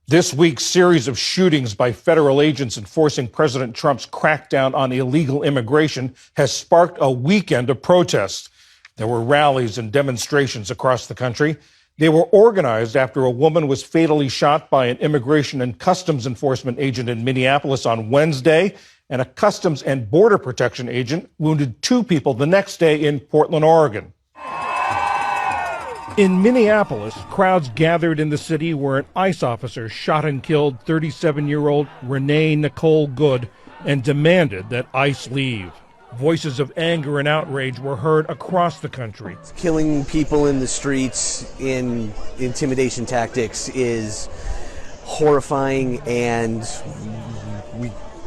This week's series of shootings by federal agents enforcing President Trump's crackdown on illegal immigration has sparked a weekend of protests. There were rallies and demonstrations across the country. They were organized after a woman was fatally shot by an immigration and customs enforcement agent in Minneapolis on Wednesday, and a Customs and Border Protection agent wounded 2 people the next day in Portland, Oregon. In Minneapolis, crowds gathered in the city where an ICE officer shot and killed 37-year-old Renee Nicole Good and demanded that ICE leave. Voices of anger and outrage were heard across the country. Killing people in the streets in intimidation tactics is horrifying, and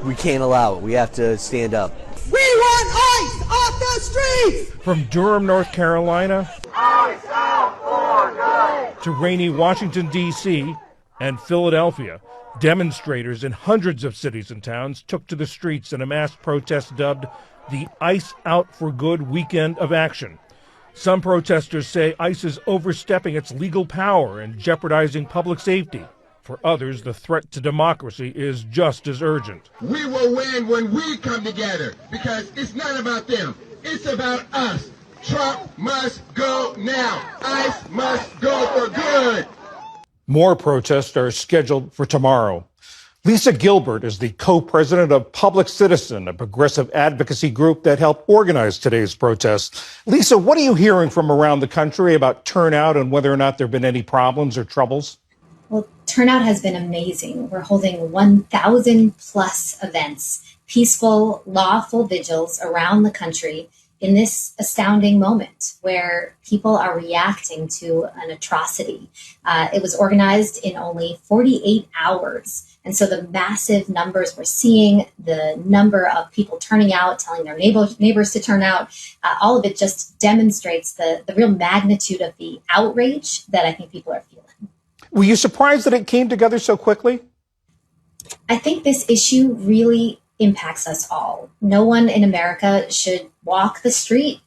we can't allow it. We have to stand up. We want ICE off the streets! From Durham, North Carolina, ICE out for good! to rainy Washington, D.C. and Philadelphia, demonstrators in hundreds of cities and towns took to the streets in a mass protest dubbed the ICE Out for Good Weekend of Action. Some protesters say ICE is overstepping its legal power and jeopardizing public safety. For others, the threat to democracy is just as urgent. We will win when we come together, because it's not about them. It's about us. Trump must go now. ICE must go for good. More protests are scheduled for tomorrow. Lisa Gilbert is the co-president of Public Citizen, a progressive advocacy group that helped organize today's protests. Lisa, what are you hearing from around the country about turnout and whether or not there have been any problems or troubles? Well, turnout has been amazing. We're holding 1,000 plus events, peaceful, lawful vigils around the country in this astounding moment where people are reacting to an atrocity. It was organized in only 48 hours. And so the massive numbers we're seeing, the number of people turning out, telling their neighbors to turn out, all of it just demonstrates the real magnitude of the outrage that I think people are feeling. Were you surprised that it came together so quickly? I think this issue really impacts us all. No one in America should walk the street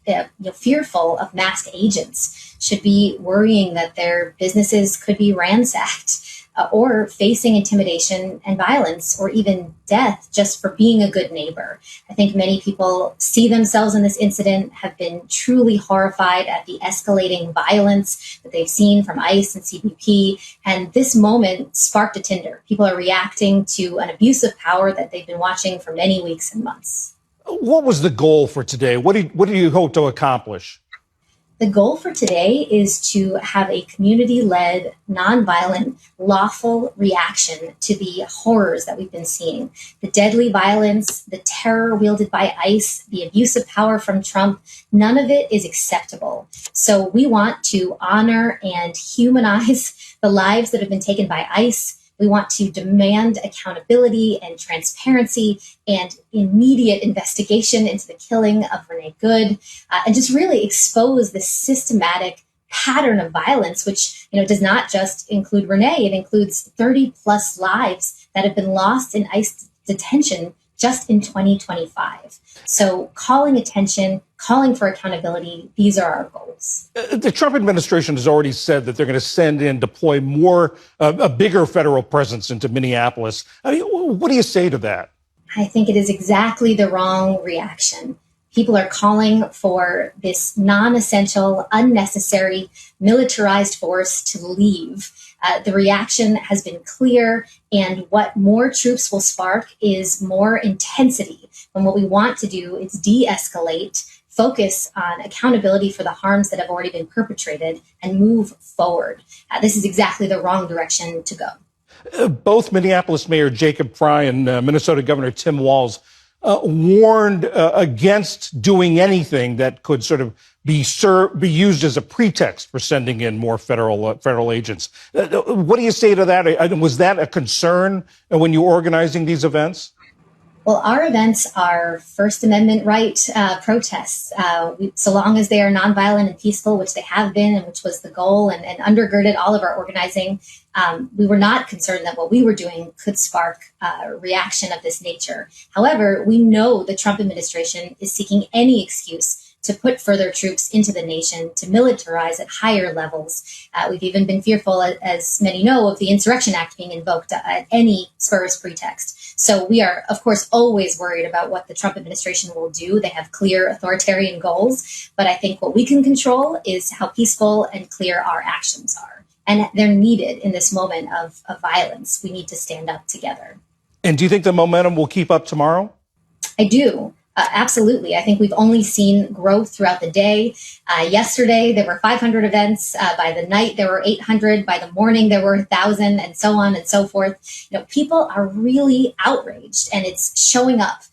fearful of masked agents, should be worrying that their businesses could be ransacked, or facing intimidation and violence or even death just for being a good neighbor. I think many people see themselves in this incident, have been truly horrified at the escalating violence that they've seen from ICE and CBP. And this moment sparked a tinder. People are reacting to an abuse of power that they've been watching for many weeks and months. What was the goal for today? What do you hope to accomplish? The goal for today is to have a community-led, nonviolent, lawful reaction to the horrors that we've been seeing. The deadly violence, the terror wielded by ICE, the abuse of power from Trump, none of it is acceptable. So we want to honor and humanize the lives that have been taken by ICE. We want to demand accountability and transparency and immediate investigation into the killing of Renee Good, and just really expose the systematic pattern of violence, which does not just include Renee. It includes 30 plus lives that have been lost in ICE detention just in 2025. So calling attention, calling for accountability, these are our goals. The Trump administration has already said that they're going to deploy a bigger federal presence into Minneapolis. I mean, what do you say to that? I think it is exactly the wrong reaction. People are calling for this non-essential, unnecessary, militarized force to leave. The reaction has been clear, and what more troops will spark is more intensity. And what we want to do is de-escalate, focus on accountability for the harms that have already been perpetrated, and move forward. This is exactly the wrong direction to go. Both Minneapolis Mayor Jacob Frey and Minnesota Governor Tim Walz warned against doing anything that could sort of be used as a pretext for sending in more federal agents. What do you say to that? Was that a concern when you were organizing these events? Well, our events are First Amendment right protests, so long as they are nonviolent and peaceful, which they have been, and which was the goal and undergirded all of our organizing. We were not concerned that what we were doing could spark a reaction of this nature. However, we know the Trump administration is seeking any excuse to put further troops into the nation, to militarize at higher levels. We've even been fearful, as many know, of the Insurrection Act being invoked at any spurious pretext. So we are, of course, always worried about what the Trump administration will do. They have clear authoritarian goals, but I think what we can control is how peaceful and clear our actions are. And they're needed in this moment of violence. We need to stand up together. And do you think the momentum will keep up tomorrow? I do. Absolutely. I think we've only seen growth throughout the day. Yesterday, there were 500 events. By the night, there were 800. By the morning, there were 1,000, and so on and so forth. People are really outraged, and it's showing up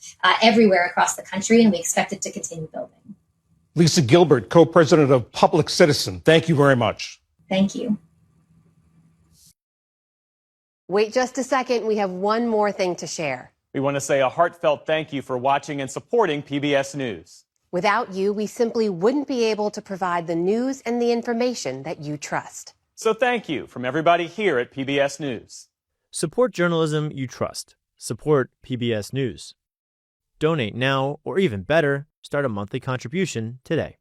everywhere across the country, and we expect it to continue building. Lisa Gilbert, co-president of Public Citizen, thank you very much. Thank you. Wait just a second. We have one more thing to share. We want to say a heartfelt thank you for watching and supporting PBS News. Without you, we simply wouldn't be able to provide the news and the information that you trust. So thank you from everybody here at PBS News. Support journalism you trust. Support PBS News. Donate now, or even better, start a monthly contribution today.